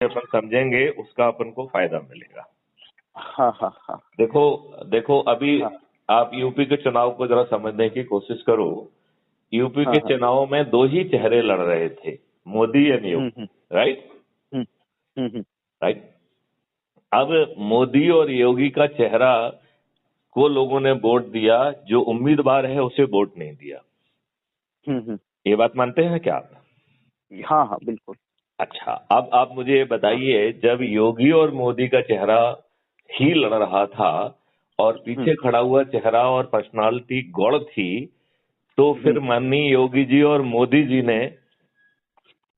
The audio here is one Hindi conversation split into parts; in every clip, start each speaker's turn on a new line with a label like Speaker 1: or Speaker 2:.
Speaker 1: अपन समझेंगे उसका अपन को फायदा मिलेगा।
Speaker 2: हाँ हाँ हाँ।
Speaker 1: देखो अभी
Speaker 2: हाँ
Speaker 1: आप यूपी के चुनाव को जरा समझने की कोशिश करो। यूपी
Speaker 2: हाँ
Speaker 1: के
Speaker 2: हाँ।
Speaker 1: चुनाव में दो ही चेहरे लड़ रहे थे, Modi and Yogi, right
Speaker 2: hmm.
Speaker 1: Right. अब मोदी और योगी का चेहरा को लोगों ने वोट दिया, जो उम्मीदवार है उसे वोट नहीं दिया। ये बात मानते हैं क्या आप?
Speaker 2: हाँ हाँ बिल्कुल।
Speaker 1: अच्छा, अब आप मुझे ये बताइए, जब योगी और मोदी का चेहरा ही लड़ रहा था और पीछे खड़ा हुआ चेहरा और पर्सनालिटी गौड़ थी, तो फिर माननीय योगी जी और मोदी जी ने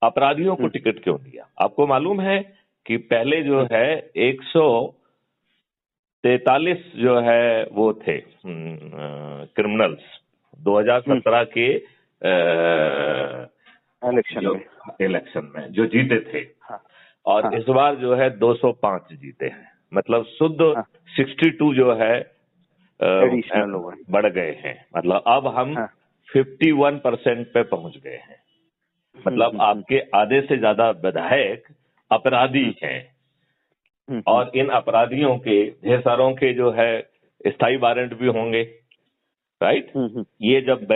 Speaker 1: अपराधियों को टिकट क्यों दिया? आपको मालूम है कि पहले जो है 143 जो है वो थे क्रिमिनल्स 2017 के इलेक्शन में जो जीते थे।
Speaker 2: हाँ,
Speaker 1: और
Speaker 2: हाँ,
Speaker 1: इस बार जो है 205 जीते हैं, मतलब शुद्ध 62 जो है
Speaker 2: एडिशनल हुआ।
Speaker 1: बढ़ गए हैं। मतलब अब हम 51% पे पहुंच गए हैं। मतलब आपके आधे से ज्यादा विधायक अपराधी हैं और इन अपराधियों के ढेर सारों के जो है स्थायी वारंट भी होंगे, राइट। ये जब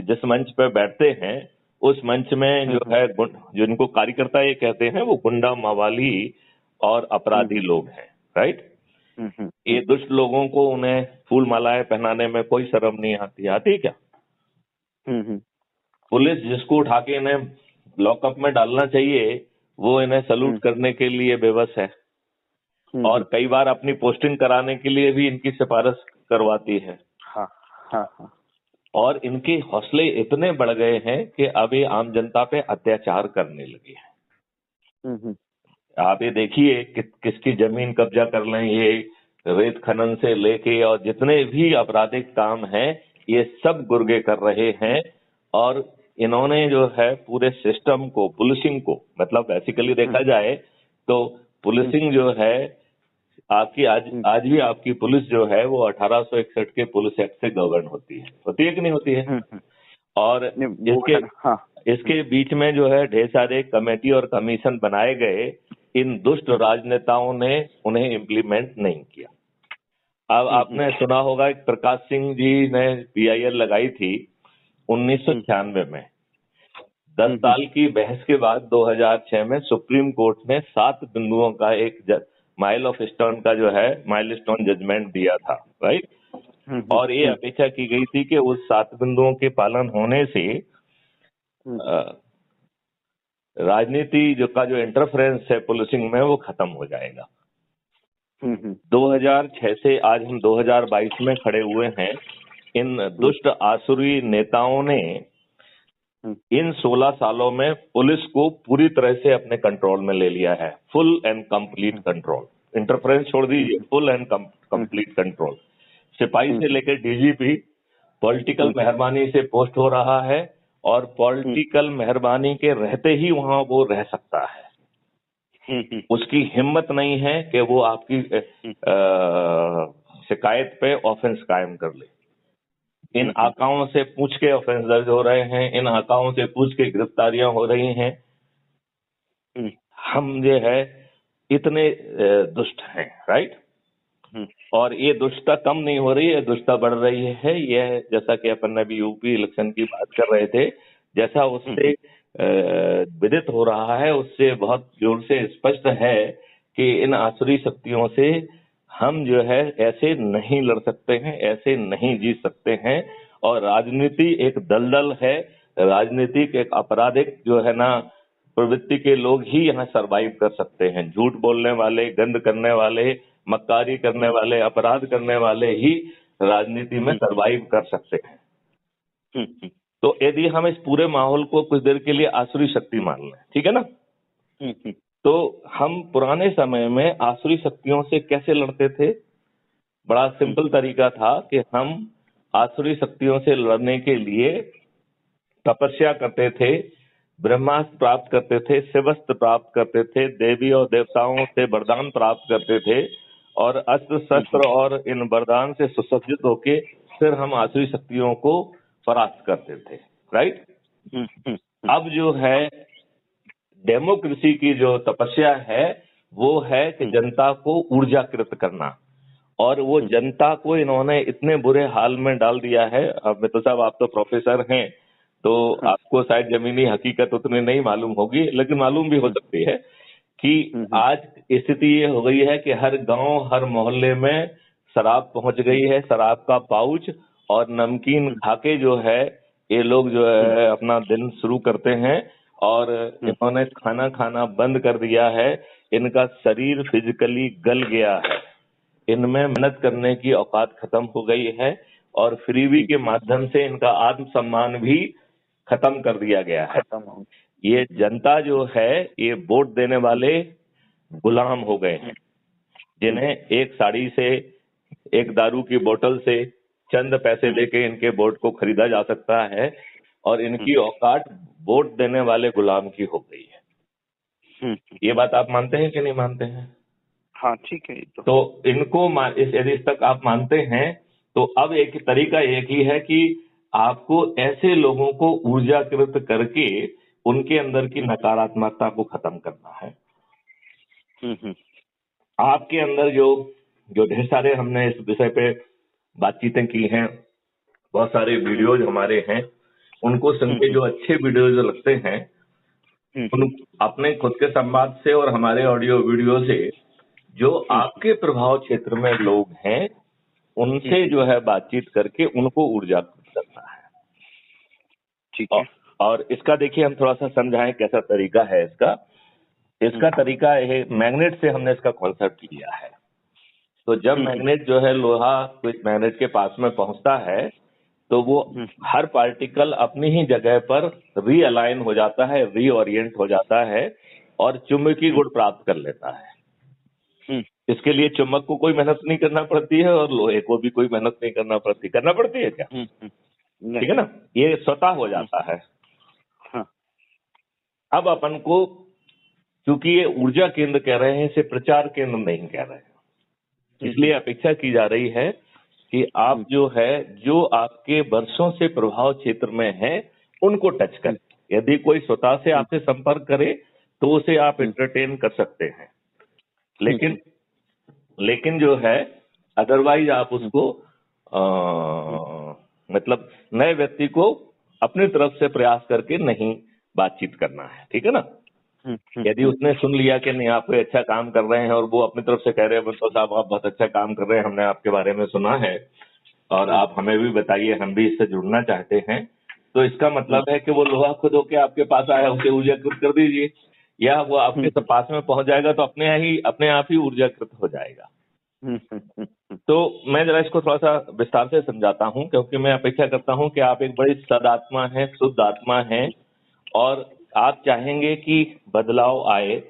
Speaker 1: जिस मंच पे बैठते हैं उस मंच में जो है जो इनको कार्यकर्ता ये कहते हैं वो गुंडा मवाली और अपराधी लोग हैं, राइट। ये दुष्ट लोगों को उन्हें फूल मालाएं पहनाने में कोई शर्म नहीं आती क्या? पुलिस जिसको उठा के इन्हें लॉकअप में डालना चाहिए वो इन्हें सलूट करने के लिए बेबस है और कई बार अपनी पोस्टिंग कराने के लिए भी इनकी सिफारिश करवाती है।
Speaker 2: हाँ हाँ हाँ।
Speaker 1: और इनके हौसले इतने बढ़ गए हैं कि अब ये आम जनता पे अत्याचार करने लगे हैं। आप ये देखिए किसकी जमीन कब्जा कर लें, ये रेत खनन से लेके और जितने भी आपराधिक काम हैं ये सब गुर्गे कर रहे हैं। और इन्होंने जो है पूरे सिस्टम को, पुलिसिंग को, मतलब बेसिकली देखा जाए तो पुलिसिंग जो है आपकी आज भी आपकी पुलिस जो है वो 1861 के पुलिस एक्ट से गवर्न होती है कि नहीं होती है? और इसके बीच में जो है ढेर सारे कमेटी और कमीशन बनाए गए, इन दुष्ट राजनेताओं ने उन्हें इम्प्लीमेंट नहीं किया। अब आपने सुना होगा कि प्रकाश सिंह जी ने PIL लगाई थी 1996 में। 10 साल की बहस के बाद 2006 में सुप्रीम कोर्ट ने 7 बिंदुओं का एक माइलस्टोन का जो है माइलस्टोन जजमेंट दिया था, राइट। और ये अपेक्षा की गई थी कि उस 7 बिंदुओं के पालन होने से राजनीति जो इंटरफेरेंस है पुलिसिंग में वो खत्म हो जाएगा। 2006 से आज हम 2022 में खड़े हुए हैं। इन दुष्ट आसुरी नेताओं ने इन 16 सालों में पुलिस को पूरी तरह से अपने कंट्रोल में ले लिया है। Full and complete control, interference छोड़ दीजिए, फुल एंड कंप्लीट कंट्रोल। सिपाही से लेकर DGP पॉलिटिकल मेहरबानी से पोस्ट हो रहा है और पॉलिटिकल मेहरबानी के रहते ही वहां वो रह सकता है। उसकी हिम्मत नहीं है कि वो आपकी शिकायत पे ऑफेंस कायम कर ले। इन आकाओं से पूछ के ऑफेंस दर्ज हो रहे हैं, इन आकाओं से पूछ के गिरफ्तारियां हो रही हैं। हम जो है इतने दुष्ट हैं, राइट। और ये दुष्टता कम नहीं हो रही है, दुष्टता बढ़ रही है। यह जैसा कि अपन अभी यूपी इलेक्शन की बात कर रहे थे, जैसा उससे विदित हो रहा है उससे बहुत जोर से स्पष्ट है कि इन आसुरी शक्तियों से हम जो है ऐसे नहीं लड़ सकते हैं, ऐसे नहीं जीत सकते हैं। और राजनीति एक दलदल है, राजनीतिक एक आपराधिक जो है ना प्रवृत्ति के लोग ही यहाँ सरवाइव कर सकते हैं। झूठ बोलने वाले, गंद करने वाले, मक्कारी करने वाले, अपराध करने वाले ही राजनीति में सरवाइव कर सकते हैं। तो यदि हम इस पूरे माहौल को कुछ देर के लिए आसुरी शक्ति मान लें, ठीक है ना, तो हम पुराने समय में आसुरी शक्तियों से कैसे लड़ते थे? बड़ा सिंपल तरीका था कि हम आसुरी शक्तियों से लड़ने के लिए तपस्या करते थे, ब्रह्मास्त्र प्राप्त करते थे, शिवस्त्र प्राप्त करते थे, देवी और देवताओं से वरदान प्राप्त करते थे और अस्त्र शस्त्र और इन वरदान से सुसज्जित होके फिर हम आसुरी शक्तियों को परास्त करते थे, राइट। अब जो है डेमोक्रेसी की जो तपस्या है वो है कि जनता को ऊर्जाकृत करना, और वो जनता को इन्होंने इतने बुरे हाल में डाल दिया है। अब मित्तल साहब, आप तो प्रोफेसर हैं, तो आपको शायद जमीनी हकीकत उतनी नहीं मालूम होगी, लेकिन मालूम भी हो सकती है कि आज स्थिति ये हो गई है कि हर गांव, हर मोहल्ले में शराब पहुंच गई है, शराब का पाउच और नमकीन खाके जो है ये लोग जो है अपना दिन शुरू करते हैं, और इन्होंने खाना खाना बंद कर दिया है। इनका शरीर फिजिकली गल गया है, इनमें मेहनत करने की औकात खत्म हो गई है, और फ्रीबी के माध्यम से इनका आत्मसम्मान भी खत्म कर दिया गया है। ये जनता जो है ये वोट देने वाले गुलाम हो गए हैं, जिन्हें एक साड़ी से, एक दारू की बोतल से चंद पैसे देके इनके वोट को खरीदा जा सकता है, और इनकी औकात वोट देने वाले गुलाम की हो गई है। ये बात आप मानते हैं कि नहीं मानते हैं?
Speaker 2: हाँ, ठीक है।
Speaker 1: तो इनको यदि इस तक आप मानते हैं तो अब एक तरीका एक ही है कि आपको ऐसे लोगों को ऊर्जाकृत करके उनके अंदर की नकारात्मकता को खत्म करना है। आपके अंदर जो जो ढेर सारे हमने इस विषय पे बातचीतें की हैं, बहुत सारे वीडियोज हमारे हैं, उनको सुन के जो अच्छे वीडियोज लगते हैं उन अपने खुद के संवाद से और हमारे ऑडियो वीडियो से जो आपके प्रभाव क्षेत्र में लोग हैं उनसे जो है बातचीत करके उनको ऊर्जा करना है।
Speaker 2: ठीक है।
Speaker 1: और इसका देखिए हम थोड़ा सा समझाएं कैसा तरीका है इसका तरीका है, मैग्नेट से हमने इसका कॉन्सेप्ट लिया है। तो जब मैग्नेट जो है लोहा कोई मैग्नेट के पास में पहुंचता है तो वो हर पार्टिकल अपनी ही जगह पर रीअलाइन हो जाता है, रीओरिएंट हो जाता है और चुंबकीय गुण प्राप्त कर लेता है। इसके लिए चुंबक को कोई मेहनत नहीं करना पड़ती है और लोहे को भी कोई मेहनत नहीं करना पड़ती है क्या? ठीक है ना, ये स्वतः हो जाता है। अब अपन को क्योंकि ये ऊर्जा केंद्र कह रहे हैं, इसे प्रचार केंद्र नहीं कह रहे हैं, इसलिए अपेक्षा की जा रही है कि आप जो है जो आपके वर्षों से प्रभाव क्षेत्र में है उनको टच करें। यदि कोई स्वतः से आपसे संपर्क करे तो उसे आप एंटरटेन कर सकते हैं, लेकिन जो है अदरवाइज आप उसको मतलब नए व्यक्ति को अपनी तरफ से प्रयास करके नहीं बातचीत करना है। ठीक है ना? यदि उसने सुन लिया कि नहीं आप कोई अच्छा काम कर रहे हैं और वो अपनी तरफ से कह रहे हैं तो साहब आप बहुत अच्छा काम कर रहे हैं, हमने आपके बारे में सुना है और आप हमें भी बताइए, हम भी इससे जुड़ना चाहते हैं, तो इसका मतलब है कि वो लोहा खुद होके आपके पास आया, उसे ऊर्जाकृत कर दीजिए, या वो आपके पास में पहुंच जाएगा तो अपने आप ही ऊर्जाकृत हो जाएगा। तो मैं जरा इसको थोड़ा सा विस्तार से समझाता हूं, क्योंकि मैं अपेक्षा करता हूं कि आप एक बड़ी सदात्मा हैं, शुद्ध आत्मा हैं और आप चाहेंगे कि बदलाव आए,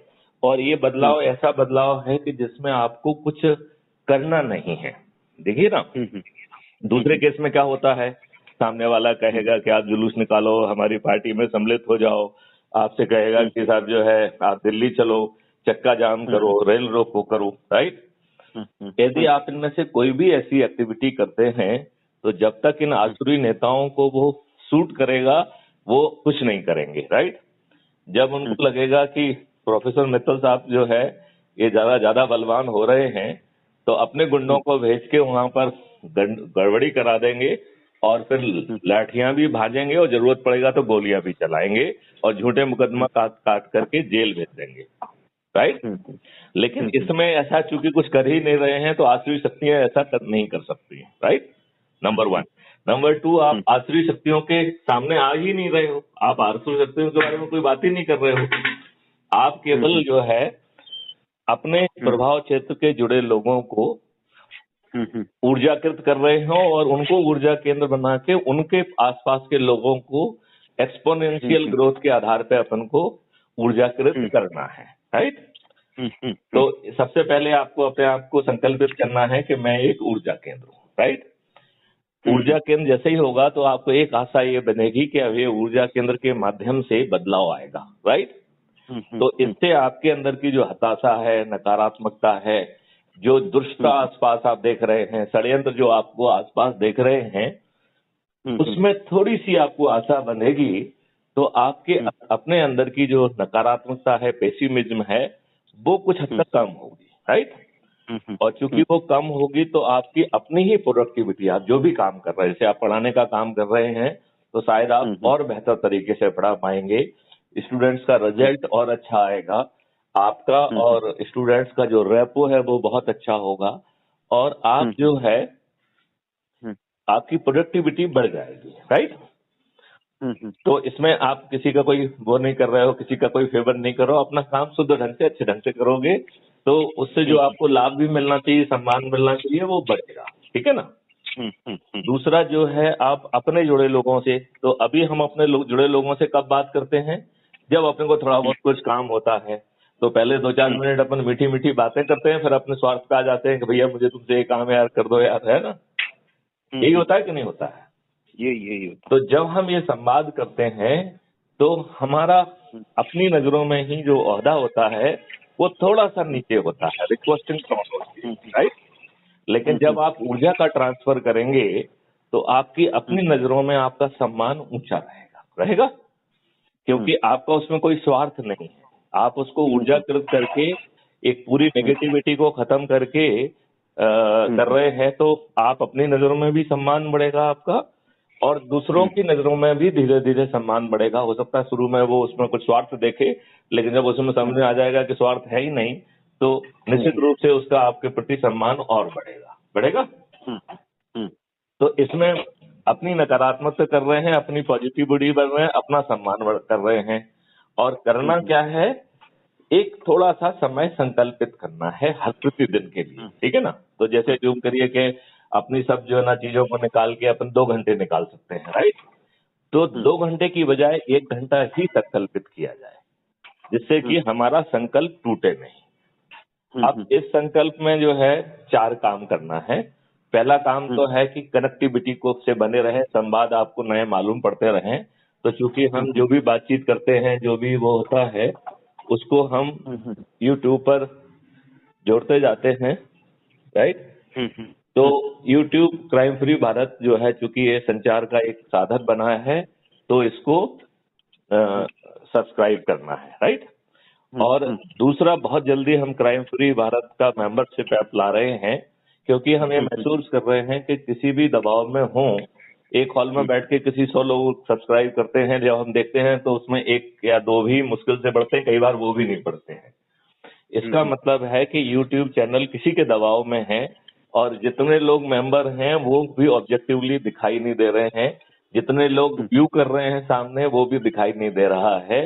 Speaker 1: और ये बदलाव ऐसा बदलाव है कि जिसमें आपको कुछ करना नहीं है। देखिए ना, दूसरे केस में क्या होता है, सामने वाला कहेगा कि आप जुलूस निकालो, हमारी पार्टी में सम्मिलित हो जाओ, आपसे कहेगा कि साहब जो है आप दिल्ली चलो, चक्का जाम करो, रेल रोको करो, राइट? यदि आप इनमें से कोई भी ऐसी एक्टिविटी करते हैं तो जब तक इन आसुरी नेताओं को वो सूट करेगा वो कुछ नहीं करेंगे, राइट? जब उनको लगेगा कि प्रोफेसर मित्तल साहब जो है ये ज्यादा बलवान हो रहे हैं तो अपने गुंडों को भेज के वहां पर गड़बड़ी करा देंगे और फिर लाठियां भी भाजेंगे और जरूरत पड़ेगा तो गोलियां भी चलाएंगे और झूठे मुकदमा काट करके जेल भेज देंगे, राइट? लेकिन इसमें ऐसा चूंकि कुछ कर ही नहीं रहे हैं तो आसुरी शक्तियां ऐसा नहीं कर सकती हैं, राइट? नंबर 1। नंबर 2, आप आसुरी शक्तियों के सामने आ ही नहीं रहे हो, आप आसुरी शक्तियों के बारे में कोई बात ही नहीं कर रहे हो, आप केवल जो है अपने प्रभाव क्षेत्र के जुड़े लोगों को ऊर्जाकृत कर रहे हो और उनको ऊर्जा केंद्र बना के उनके आसपास के लोगों को एक्सपोनेंशियल ग्रोथ के आधार पे अपन को ऊर्जाकृत करना है, राइट? तो सबसे पहले आपको अपने आप को संकल्पित करना है कि मैं एक ऊर्जा केंद्र हूँ, राइट? ऊर्जा केंद्र जैसे ही होगा तो आपको एक आशा ये बनेगी कि अब ये ऊर्जा केंद्र के माध्यम से बदलाव आएगा, राइट? तो इससे आपके अंदर की जो हताशा है, नकारात्मकता है, जो दुष्टता आसपास आप देख रहे हैं, षड्यंत्र जो आपको आसपास देख रहे हैं, उसमें थोड़ी सी आपको आशा बनेगी तो आपके अपने अंदर की जो नकारात्मकता है, पेसिमिज्म है, वो कुछ हद तक कम होगी, राइट। और चूंकि वो कम होगी तो आपकी अपनी ही प्रोडक्टिविटी, आप जो भी काम कर रहे हैं, जैसे आप पढ़ाने का काम कर रहे हैं तो शायद आप और बेहतर तरीके से पढ़ा पाएंगे, स्टूडेंट्स का रिजल्ट और अच्छा आएगा, आपका और स्टूडेंट्स का जो रेपो है वो बहुत अच्छा होगा, और आप जो है आपकी प्रोडक्टिविटी बढ़ जाएगी, राइट। तो इसमें आप किसी का कोई वो नहीं कर रहे हो, किसी का कोई फेवर नहीं कर रहे हो, अपना काम शुद्ध ढंग से अच्छे ढंग से करोगे तो उससे जो आपको लाभ भी मिलना चाहिए, सम्मान मिलना चाहिए, वो बढ़ेगा, ठीक है ना। दूसरा जो है, आप अपने जुड़े लोगों से, तो अभी हम अपने जुड़े लोगों से कब बात करते हैं, जब अपने को थोड़ा बहुत कुछ काम होता है तो पहले 2-4 मिनट अपन मीठी मीठी बातें करते हैं, फिर अपने स्वार्थ पे आ जाते हैं कि भैया मुझे तुमसे ये काम यार कर दो यार, है ना। यही होता है कि नहीं होता है?
Speaker 2: यही होता
Speaker 1: तो जब हम ये संवाद करते हैं तो हमारा अपनी नजरों में ही जो ओहदा होता है वो थोड़ा सा नीचे होता है, रिक्वेस्टिंग टोन होती है, राइट। लेकिन जब आप ऊर्जा का ट्रांसफर करेंगे तो आपकी अपनी नजरों में आपका सम्मान ऊंचा रहेगा, क्योंकि आपका उसमें कोई स्वार्थ नहीं है। आप उसको ऊर्जाकृत करके एक पूरी नेगेटिविटी को खत्म करके कर रहे हैं, तो आप अपनी नजरों में भी सम्मान बढ़ेगा आपका, और दूसरों की नजरों में भी धीरे धीरे सम्मान बढ़ेगा। हो सकता है शुरू में वो उसमें कुछ स्वार्थ देखे, लेकिन जब उसमें समझ में आ जाएगा कि स्वार्थ है ही नहीं, तो निश्चित रूप से उसका आपके प्रति सम्मान और बढ़ेगा। तो इसमें अपनी नकारात्मकता कर रहे हैं, अपनी पॉजिटिविटी बढ़ रहे हैं, अपना सम्मान कर रहे हैं, और करना क्या है, एक थोड़ा सा समय संकल्पित करना है हर प्रतिदिन के लिए, ठीक है ना। तो जैसे जूम करिए कि अपनी सब जो है ना चीजों को निकाल के अपन 2 घंटे निकाल सकते हैं, राइट। तो 2 घंटे की बजाय 1 घंटा ही संकल्पित किया जाए, जिससे कि हमारा संकल्प टूटे नहीं। अब इस संकल्प में जो है 4 काम करना है। पहला काम तो है कि कनेक्टिविटी को से बने रहे, संवाद आपको नए मालूम पड़ते रहें। तो चूंकि हम जो भी बातचीत करते हैं, जो भी वो होता है, उसको हम YouTube पर जोड़ते जाते हैं, राइट। तो YouTube क्राइम फ्री भारत जो है, चूंकि ये संचार का एक साधन बना है, तो इसको सब्सक्राइब करना है, राइट। और दूसरा, बहुत जल्दी हम क्राइम फ्री भारत का मेंबरशिप ऐप ला रहे हैं, क्योंकि हम ये महसूस कर रहे हैं कि किसी भी दबाव में हो, एक हॉल में बैठ के किसी 100 लोग सब्सक्राइब करते हैं, जब हम देखते हैं तो उसमें 1 या 2 भी मुश्किल से बढ़ते हैं, कई बार वो भी नहीं पढ़ते हैं। इसका मतलब है कि YouTube चैनल किसी के दबाव में है, और जितने लोग मेंबर हैं वो भी ऑब्जेक्टिवली दिखाई नहीं दे रहे हैं, जितने लोग व्यू कर रहे हैं सामने वो भी दिखाई नहीं दे रहा है।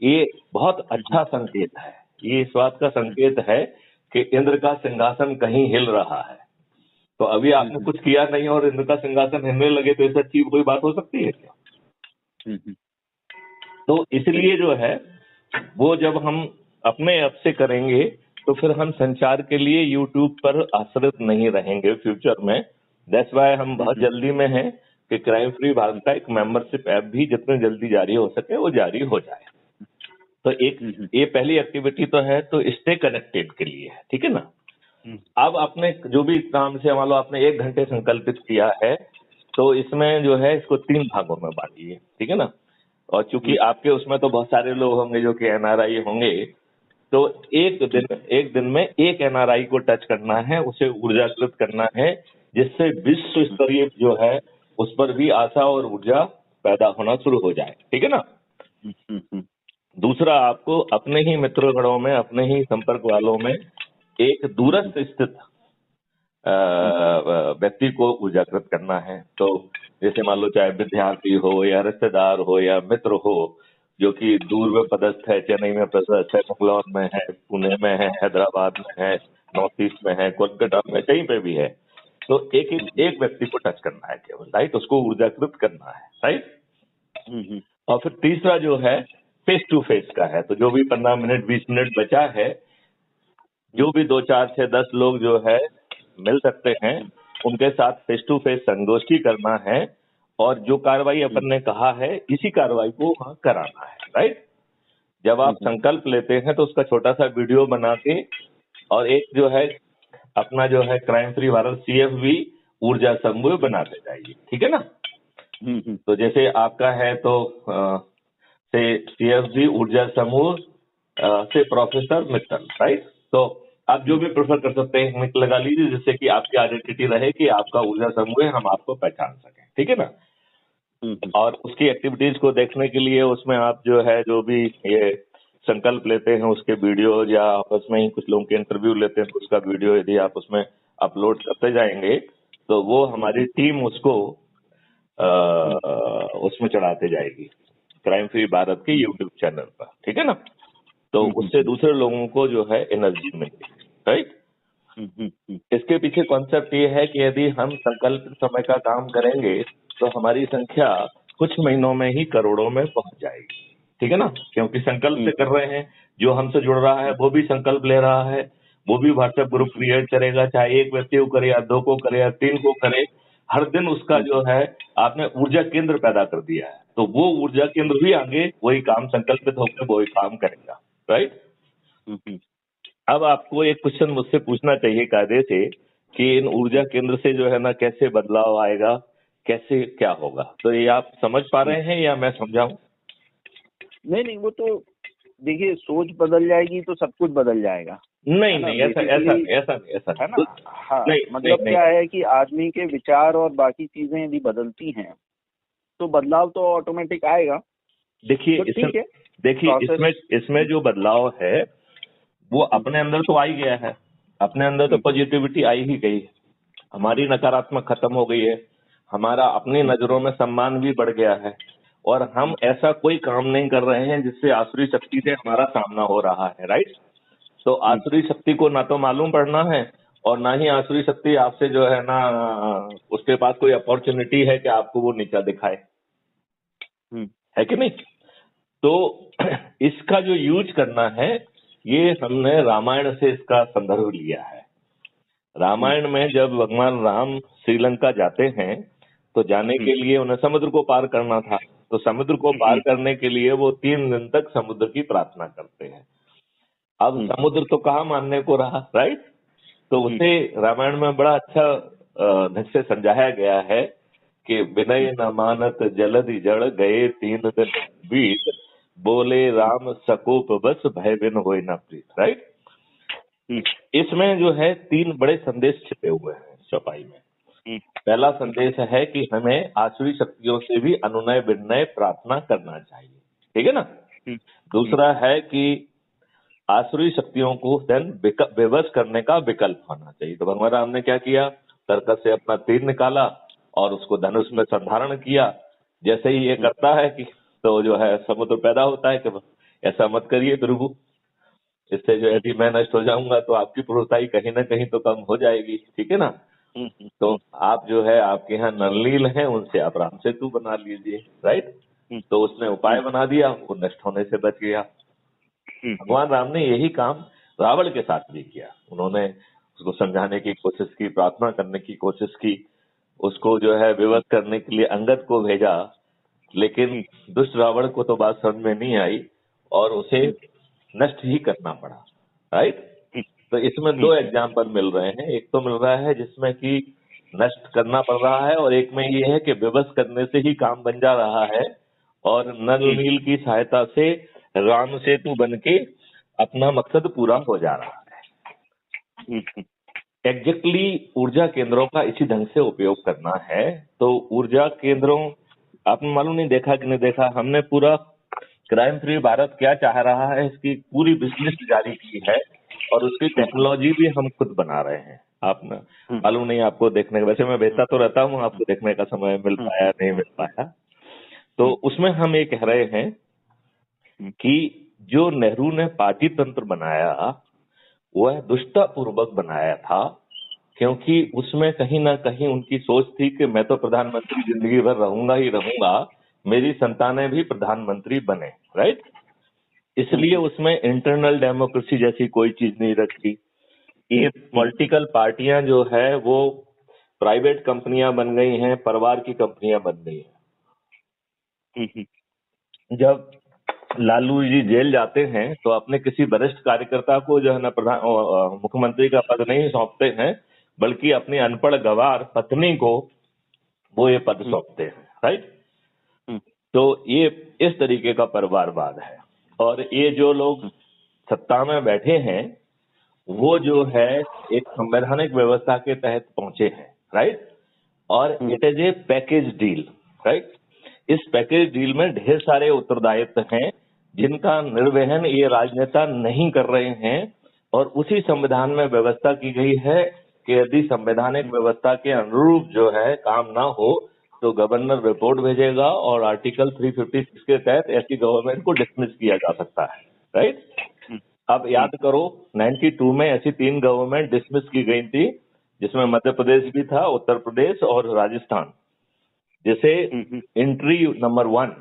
Speaker 1: ये बहुत अच्छा संकेत है, ये इस बात का संकेत है कि इंद्र का सिंहासन कहीं हिल रहा है। तो अभी आपने कुछ किया नहीं और इंद्र का सिंहासन हिलने लगे, तो इससे अच्छी कोई बात हो सकती है क्या? तो इसलिए जो है वो जब हम अपने ऐप से करेंगे तो फिर हम संचार के लिए YouTube पर आश्रित नहीं रहेंगे फ्यूचर में। दैट्स वाई हम बहुत जल्दी में हैं कि क्राइम फ्री भारत का एक मेंबरशिप ऐप भी जितने जल्दी जारी हो सके वो जारी हो जाए। तो एक ये पहली एक्टिविटी तो है, तो स्टे कनेक्टेड के लिए है, ठीक है ना। अब आपने जो भी काम से मान लो आपने 1 घंटे संकल्पित किया है, तो इसमें जो है इसको 3 भागों में बांटिए, ठीक है ना। और चूंकि आपके उसमें तो बहुत सारे लोग होंगे जो कि NRI होंगे, तो एक दिन में एक NRI को टच करना है, उसे ऊर्जाकृत करना है, जिससे विश्व स्तरीय जो है उस पर भी आशा और ऊर्जा पैदा होना शुरू हो जाए, ठीक है ना। दूसरा, आपको अपने ही मित्रगणों में, अपने ही संपर्क वालों में एक दूरस्थ स्थित व्यक्ति को ऊर्जाकृत करना है। तो जैसे मान लो चाहे विद्यार्थी हो या रिश्तेदार हो या मित्र हो, जो कि दूर में पदस्थ है, चेन्नई में पदस्थ है, बंगलौर में है, पुणे में है, हैदराबाद में है, नॉर्थ ईस्ट में है, कोलकाता में, कहीं पे भी है, तो एक व्यक्ति को टच करना है केवल, राइट, उसको ऊर्जाकृत करना है, राइट। और फिर तीसरा जो है फेस टू फेस का है। तो जो भी 15 मिनट 20 मिनट बचा है, जो भी 2, 4 से 10 लोग जो है मिल सकते हैं, उनके साथ फेस टू फेस संगोष्ठी करना है, और जो कार्रवाई अपन ने कहा है इसी कार्रवाई को वहां कराना है, राइट। जब आप संकल्प लेते हैं तो उसका छोटा सा वीडियो बना के, और एक जो है अपना जो है क्राइम फ्री भारत CFV ऊर्जा समूह बनाते जाइए, ठीक है ना। तो जैसे आपका है तो से CFG ऊर्जा समूह से प्रोफेसर मित्तल, राइट। तो आप जो भी प्रेफर कर सकते हैं मिक लगा लीजिए, जिससे कि आपकी आइडेंटिटी रहे कि आपका ऊर्जा समूह है, हम आपको पहचान सकें, ठीक है ना। और उसकी एक्टिविटीज को देखने के लिए उसमें आप जो है जो भी ये संकल्प लेते हैं उसके वीडियो, या आपस में ही कुछ लोगों के इंटरव्यू लेते हैं तो उसका वीडियो यदि आप उसमें अपलोड करते जाएंगे तो वो हमारी टीम उसको उसमें चढ़ाते जाएगी, क्राइम फ्री भारत के यूट्यूब चैनल पर, ठीक है ना। तो उससे दूसरे लोगों को जो है एनर्जी मिलेगी, राइट। इसके पीछे कॉन्सेप्ट ये है कि यदि हम संकल्पित समय का काम करेंगे तो हमारी संख्या कुछ महीनों में ही करोड़ों में पहुंच जाएगी, ठीक है ना। क्योंकि संकल्प से कर रहे हैं, जो हमसे जुड़ रहा है वो भी संकल्प ले रहा है, वो भी व्हाट्सएप ग्रुप क्रिएट करेगा, चाहे एक व्यक्ति को करे या 2 को करे या 3 को करे, हर दिन उसका जो है आपने ऊर्जा केंद्र पैदा कर दिया है, तो वो ऊर्जा केंद्र भी आगे वही काम संकल्पित होकर वही काम करेगा, राइट। अब आपको एक क्वेश्चन मुझसे पूछना चाहिए कायदे से कि इन ऊर्जा केंद्र से जो है ना कैसे बदलाव आएगा, कैसे क्या होगा, तो ये आप समझ पा रहे हैं या मैं समझाऊं?
Speaker 2: नहीं, वो तो देखिए, सोच बदल जाएगी तो सब कुछ बदल जाएगा।
Speaker 1: नहीं नहीं, ऐसा
Speaker 2: है ना। हाँ,
Speaker 1: नहीं,
Speaker 2: मतलब
Speaker 1: नहीं,
Speaker 2: क्या है कि आदमी के विचार और बाकी चीजें यदि बदलती हैं तो बदलाव तो ऑटोमेटिक आएगा।
Speaker 1: देखिए
Speaker 2: तो ठीक है,
Speaker 1: देखिए इसमें जो बदलाव है वो अपने अंदर तो आ ही गया है, अपने अंदर तो पॉजिटिविटी आई ही गई है, हमारी नकारात्मक खत्म हो गई है, हमारा अपनी नजरों में सम्मान भी बढ़ गया है, और हम ऐसा कोई काम नहीं कर रहे हैं जिससे आसुरी शक्ति से हमारा सामना हो रहा है, राइट। तो आसुरी शक्ति को ना तो मालूम पड़ना है और ना ही आसुरी शक्ति आपसे जो है ना उसके पास कोई अपॉर्चुनिटी है कि आपको वो नीचा दिखाए, है कि नहीं। तो इसका जो यूज करना है ये हमने रामायण से इसका संदर्भ लिया है। रामायण में जब भगवान राम श्रीलंका जाते हैं तो जाने के लिए उन्हें समुद्र को पार करना था, तो समुद्र को पार करने के लिए वो 3 दिन तक समुद्र की प्रार्थना करते हैं। अब समुद्र तो कहाँ मानने को रहा, राइट। तो उसे रामायण में बड़ा अच्छा ढंग से समझाया गया है कि विनय न मानत जलधि जड़ गए 3 दिन बीत, बोले राम सकोप बस भय बिन होय न प्रीत, राइट। इसमें जो है 3 बड़े संदेश छिपे हुए हैं चौपाई में। पहला संदेश है कि हमें आसुरी शक्तियों से भी अनुनय विनय प्रार्थना करना चाहिए, ठीक है ना। दूसरा है कि आसुरी शक्तियों को देन विवश करने का विकल्प होना चाहिए। तो भगवान राम ने क्या किया, तरकस से अपना तीर निकाला और उसको धनुष में संधारण किया। जैसे ही ये करता है कि तो जो है समुद्र पैदा होता है कि ऐसा मत करिए प्रभु, इससे जो यदि मैं नष्ट हो जाऊंगा तो आपकी पुरुषाई कहीं ना कहीं तो कम हो जाएगी, ठीक है ना। तो आप जो है आपके यहाँ नलनील हैं, उनसे आप राम सेतु बना लीजिए, राइट। तो उसने उपाय बना दिया, वो नष्ट होने से बच गया। भगवान राम ने यही काम रावण के साथ भी किया, उन्होंने उसको समझाने की कोशिश की, प्रार्थना करने की कोशिश की, उसको जो है विवश करने के लिए अंगद को भेजा, लेकिन दुष्ट रावण को तो बात समझ में नहीं आई और उसे नष्ट ही करना पड़ा, राइट। तो इसमें 2 एग्जाम्पल मिल रहे हैं, एक तो मिल रहा है जिसमें कि नष्ट करना पड़ रहा है और एक में ये है कि विवश करने से ही काम बन जा रहा है और नल नील की सहायता से राम सेतु बन के अपना मकसद पूरा हो जा रहा है। एग्जैक्टली ऊर्जा केंद्रों का इसी ढंग से उपयोग करना है। तो ऊर्जा केंद्रों आपने मालूम नहीं देखा कि नहीं देखा, हमने पूरा क्राइम फ्री भारत क्या चाह रहा है इसकी पूरी बिजनेस जारी की है और उसकी टेक्नोलॉजी भी हम खुद बना रहे हैं। आप मालूम नहीं आपको देखने, वैसे मैं भेजता तो रहता हूँ, आपको देखने का समय मिल पाया नहीं मिल पाया। तो उसमें हम ये कह रहे हैं कि जो नेहरू ने पार्टी तंत्र बनाया वह दुष्टता पूर्वक बनाया था, क्योंकि उसमें कहीं ना कहीं उनकी सोच थी कि मैं तो प्रधानमंत्री जिंदगी भर रहूंगा ही रहूंगा, मेरी संतानें भी प्रधानमंत्री बने, राइट। इसलिए उसमें इंटरनल डेमोक्रेसी जैसी कोई चीज नहीं रखी। ये पॉलिटिकल पार्टियां जो है वो प्राइवेट कंपनियां बन गई हैं, परिवार की कंपनियां बन गई हैं। जब लालू जी जेल जाते हैं तो अपने किसी वरिष्ठ कार्यकर्ता को जो है ना मुख्यमंत्री का पद नहीं सौंपते हैं, बल्कि अपनी अनपढ़ गवार पत्नी को वो ये पद सौंपते हैं, राइट। तो ये इस तरीके का परिवारवाद है। और ये जो लोग सत्ता में बैठे हैं वो जो है एक संवैधानिक व्यवस्था के तहत पहुंचे हैं, राइट। और it is a package deal, right. इस पैकेज डील में ढेर सारे उत्तरदायित्व हैं जिनका निर्वहन ये राजनेता नहीं कर रहे हैं। और उसी संविधान में व्यवस्था की गई है कि यदि संवैधानिक व्यवस्था के अनुरूप जो है काम ना हो तो गवर्नर रिपोर्ट भेजेगा और आर्टिकल 356 के तहत ऐसी गवर्नमेंट को डिसमिस किया जा सकता है, राइट। अब याद करो 92 में ऐसी 3 गवर्नमेंट डिसमिस की गई थी जिसमें मध्य प्रदेश भी था, उत्तर प्रदेश और राजस्थान। जैसे एंट्री नंबर 1,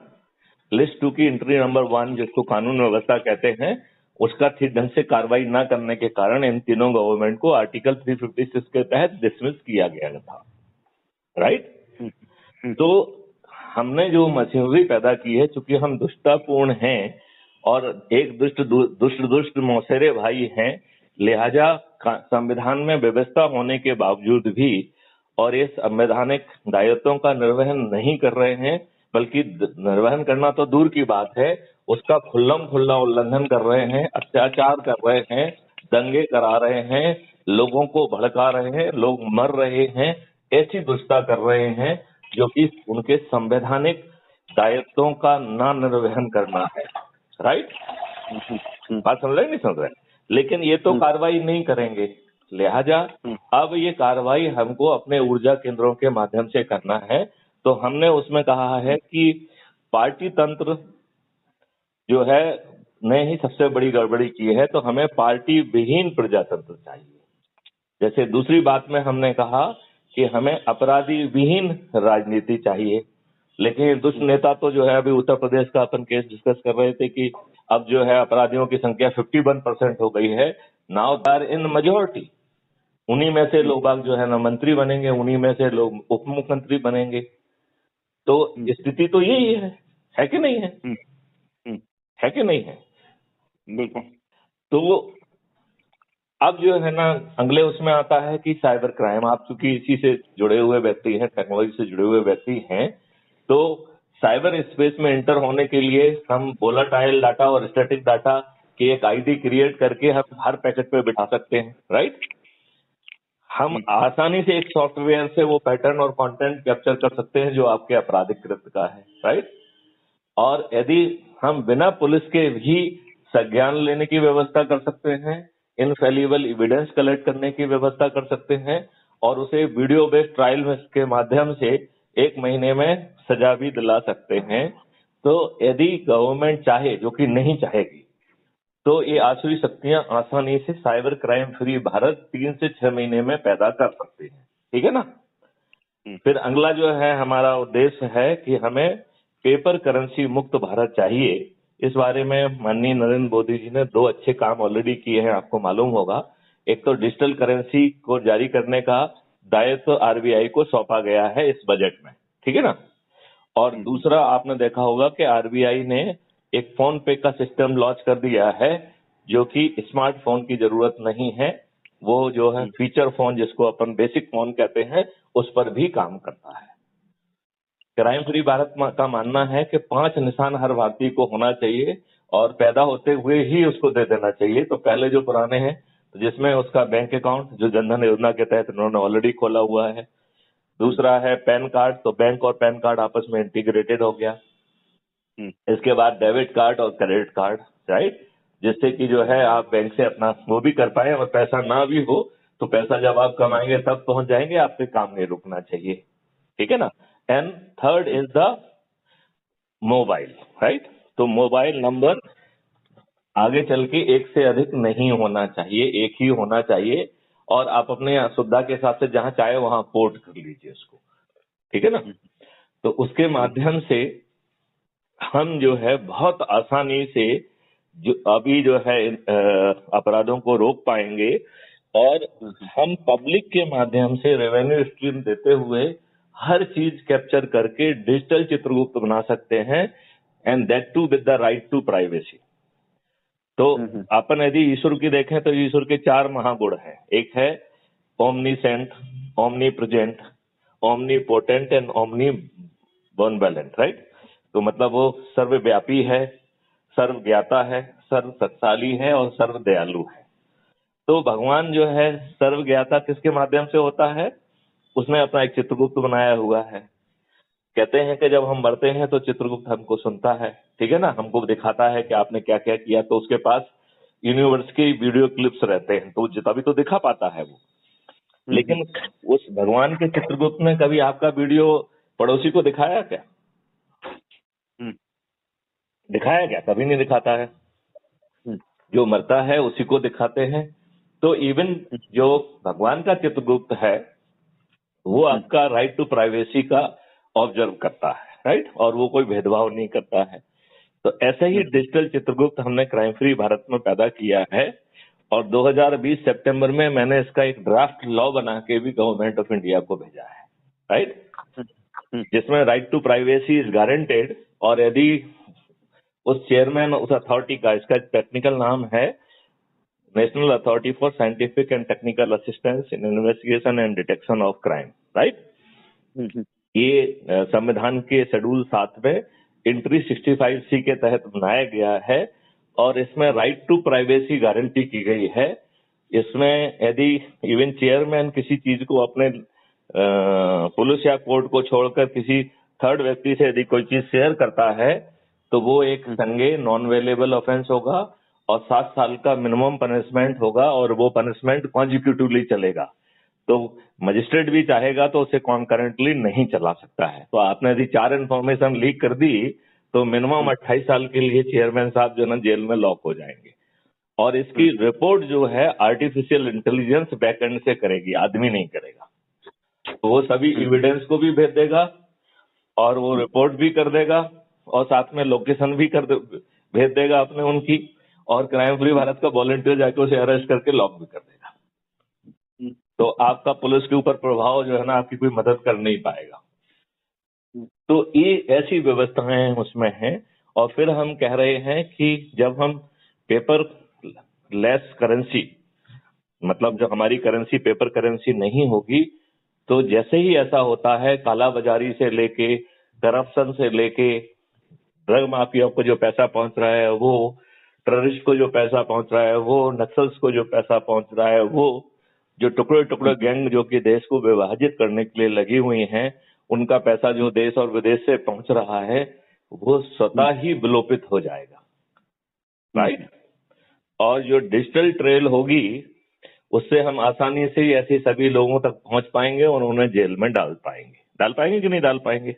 Speaker 1: लिस्ट 2 की एंट्री नंबर 1 जिसको कानून व्यवस्था कहते हैं उसका ठीक ढंग से कार्रवाई न करने के कारण इन तीनों गवर्नमेंट को आर्टिकल 356 के तहत डिसमिस किया गया था, राइट। तो हमने जो मशीनरी पैदा की है, चूंकि हम दुष्टतापूर्ण हैं और एक दुष्ट मौसेरे भाई हैं, लिहाजा संविधान में व्यवस्था होने के बावजूद भी और ये संवैधानिक दायित्वों का निर्वहन नहीं कर रहे हैं, बल्कि निर्वहन करना तो दूर की बात है, उसका खुल्लम खुल्ला उल्लंघन कर रहे हैं, अत्याचार कर रहे हैं, दंगे करा रहे हैं, लोगों को भड़का रहे हैं, लोग मर रहे हैं, ऐसी दुष्टता कर रहे हैं जो कि उनके संवैधानिक दायित्वों का ना निर्वहन करना है, राइट। बात समझ रहे नहीं समझ रहे, लेकिन ये तो कार्रवाई नहीं करेंगे। लिहाजा अब ये कार्रवाई हमको अपने ऊर्जा केंद्रों के माध्यम से करना है। तो हमने उसमें कहा है कि पार्टी तंत्र जो है ने ही सबसे बड़ी गड़बड़ी की है, तो हमें पार्टी विहीन प्रजातंत्र चाहिए। जैसे दूसरी बात में हमने कहा कि हमें अपराधी विहीन राजनीति चाहिए। लेकिन दुष्ट नेता तो जो है, अभी उत्तर प्रदेश का अपन केस डिस्कस कर रहे थे कि अब जो है अपराधियों की संख्या 51% हो गई है। Now they are in majority, उन्हीं में से लोग जो है ना मंत्री बनेंगे, उन्हीं में से लोग उप मुख्यमंत्री बनेंगे। तो स्थिति तो यही है कि नहीं है? है कि नहीं है?
Speaker 2: बिल्कुल।
Speaker 1: तो अब जो है ना अगले उसमें आता है कि साइबर क्राइम। आप चूंकि इसी से जुड़े हुए व्यक्ति हैं, टेक्नोलॉजी से जुड़े हुए व्यक्ति हैं, तो साइबर स्पेस में एंटर होने के लिए हम वोलाटाइल डाटा और स्टैटिक डाटा की एक आईडी क्रिएट करके हम हर पैकेट पे बिठा सकते हैं, राइट। हम आसानी से एक सॉफ्टवेयर से वो पैटर्न और कंटेंट कैप्चर कर सकते हैं जो आपके आपराधिक कृत्य का है, राइट। और यदि हम बिना पुलिस के भी संज्ञान लेने की व्यवस्था कर सकते हैं, इनफेलिबल एविडेंस कलेक्ट करने की व्यवस्था कर सकते हैं और उसे वीडियो बेस्ड ट्रायल के माध्यम से 1 महीने में सजा भी दिला सकते हैं। तो यदि गवर्नमेंट चाहे, जो कि नहीं चाहेगी, तो ये आसुरी शक्तियां आसानी से साइबर क्राइम फ्री भारत 3 से 6 महीने में पैदा कर सकती हैं, ठीक है ना। फिर अगला जो है हमारा उद्देश्य है कि हमें पेपर करेंसी मुक्त भारत चाहिए। इस बारे में माननीय नरेंद्र मोदी जी ने 2 अच्छे काम ऑलरेडी किए हैं, आपको मालूम होगा। एक तो डिजिटल करेंसी को जारी करने का दायित्व आरबीआई को सौंपा गया है इस बजट में, ठीक है ना। और दूसरा आपने देखा होगा कि आरबीआई ने एक फोन पे का सिस्टम लॉन्च कर दिया है जो कि स्मार्टफोन की जरूरत नहीं है, वो जो है फीचर फोन जिसको अपन बेसिक फोन कहते हैं उस पर भी काम करता है। क्राइम फ्री भारत का मानना है कि 5 निशान हर भारतीय को होना चाहिए और पैदा होते हुए ही उसको दे देना चाहिए। तो पहले जो पुराने हैं, तो जिसमें उसका बैंक अकाउंट जो जनधन योजना के तहत उन्होंने ऑलरेडी खोला हुआ है। दूसरा है पैन कार्ड, तो बैंक और पैन कार्ड आपस में इंटीग्रेटेड हो गया। इसके बाद डेबिट कार्ड और क्रेडिट कार्ड, राइट, जिससे कि जो है आप बैंक से अपना वो भी कर पाए और पैसा ना भी हो तो पैसा जब आप कमाएंगे तब पहुंच जाएंगे, आपसे काम नहीं रुकना चाहिए, ठीक है ना। And third is the mobile, right. तो मोबाइल नंबर आगे चल के एक से अधिक नहीं होना चाहिए, एक ही होना चाहिए और आप अपने सुविधा के हिसाब से जहां चाहे वहां पोर्ट कर लीजिए उसको, ठीक है ना। तो उसके माध्यम से हम जो है बहुत आसानी से जो अभी जो है अपराधों को रोक पाएंगे और हम पब्लिक के माध्यम से रेवेन्यू स्ट्रीम देते हुए हर चीज कैप्चर करके डिजिटल चित्रगुप्त बना सकते हैं, and that too with the right to privacy. तो अपन यदि ईश्वर की देखें तो ईश्वर के 4 महागुण हैं। एक है omniscient, omni present, omni potent and omni benevolent, right. तो मतलब वो सर्वव्यापी है, सर्वज्ञाता है, सर्व शक्तिशाली है और सर्व दयालु है। तो भगवान जो है सर्वज्ञाता किसके माध्यम से होता है? उसने अपना एक चित्रगुप्त बनाया हुआ है। कहते हैं कि जब हम मरते हैं तो चित्रगुप्त हमको सुनता है, ठीक है ना, हमको दिखाता है कि आपने क्या क्या किया। तो उसके पास यूनिवर्स की वीडियो क्लिप्स रहते हैं, तो तभी तो दिखा पाता है वो। लेकिन उस भगवान के चित्रगुप्त ने कभी आपका वीडियो पड़ोसी को दिखाया क्या? दिखाया क्या? कभी नहीं दिखाता है। जो मरता है उसी को दिखाते हैं। तो इवन जो भगवान का चित्रगुप्त है वो आपका राइट टू प्राइवेसी का ऑब्जर्व करता है, राइट, और वो कोई भेदभाव नहीं करता है। तो ऐसे ही डिजिटल चित्रगुप्त हमने क्राइम फ्री भारत में पैदा किया है और 2020 सितंबर में मैंने इसका एक ड्राफ्ट लॉ बना के भी गवर्नमेंट ऑफ इंडिया को भेजा है, राइट, जिसमें right to privacy is guaranteed. और यदि उस चेयरमैन उस अथॉरिटी का, इसका टेक्निकल नाम है national authority for scientific and technical assistance in investigation and detection of crime, right, ये संविधान के शेड्यूल 7 में एंट्री 65C के तहत बनाया गया है और इसमें राइट टू प्राइवेसी गारंटी की गई है। इसमें यदि इवन चेयरमैन किसी चीज को अपने पुलिस या कोर्ट को छोड़कर किसी थर्ड व्यक्ति से यदि कोई चीज शेयर करता है तो वो एक संज्ञेय नॉन वेलेबल ऑफेंस होगा और 7 साल का मिनिमम पनिशमेंट होगा और वो पनिशमेंट कॉन्जिक्यूटिवली चलेगा। तो मजिस्ट्रेट भी चाहेगा तो उसे कॉन्करेंटली नहीं चला सकता है। तो आपने यदि 4 इन्फॉर्मेशन लीक कर दी तो मिनिमम 28 साल के लिए चेयरमैन साहब जो है ना जेल में लॉक हो जाएंगे। और इसकी रिपोर्ट जो है आर्टिफिशियल इंटेलिजेंस बैकएंड से करेगी, आदमी नहीं करेगा। तो वो सभी एविडेंस को भी भेज देगा और वो रिपोर्ट भी कर देगा और साथ में लोकेशन भी भेज देगा अपने उनकी, और क्राइम फ्री भारत का वॉलंटियर जाके उसे अरेस्ट करके लॉक भी कर देगा। तो आपका पुलिस के ऊपर प्रभाव जो है ना आपकी कोई मदद कर नहीं पाएगा। तो ये ऐसी व्यवस्थाएं उसमें हैं। और फिर हम कह रहे हैं कि जब हम पेपर लेस करेंसी, मतलब जो हमारी करेंसी पेपर करेंसी नहीं होगी, तो जैसे ही ऐसा होता है काला बाजारी से लेके करप्शन से लेके ड्रग माफिया को जो पैसा पहुंच रहा है वो, टेररिस्ट को जो पैसा पहुंच रहा है वो, नक्सल्स को जो पैसा पहुंच रहा है वो, जो टुकड़े टुकड़े गैंग जो कि देश को विभाजित करने के लिए लगी हुई हैं, उनका पैसा जो देश और विदेश से पहुंच रहा है वो स्वतः ही विलोपित हो जाएगा, राइट। और जो डिजिटल ट्रेल होगी उससे हम आसानी से ऐसे सभी लोगों तक पहुंच पाएंगे और उन्हें जेल में डाल पाएंगे कि नहीं डाल पाएंगे।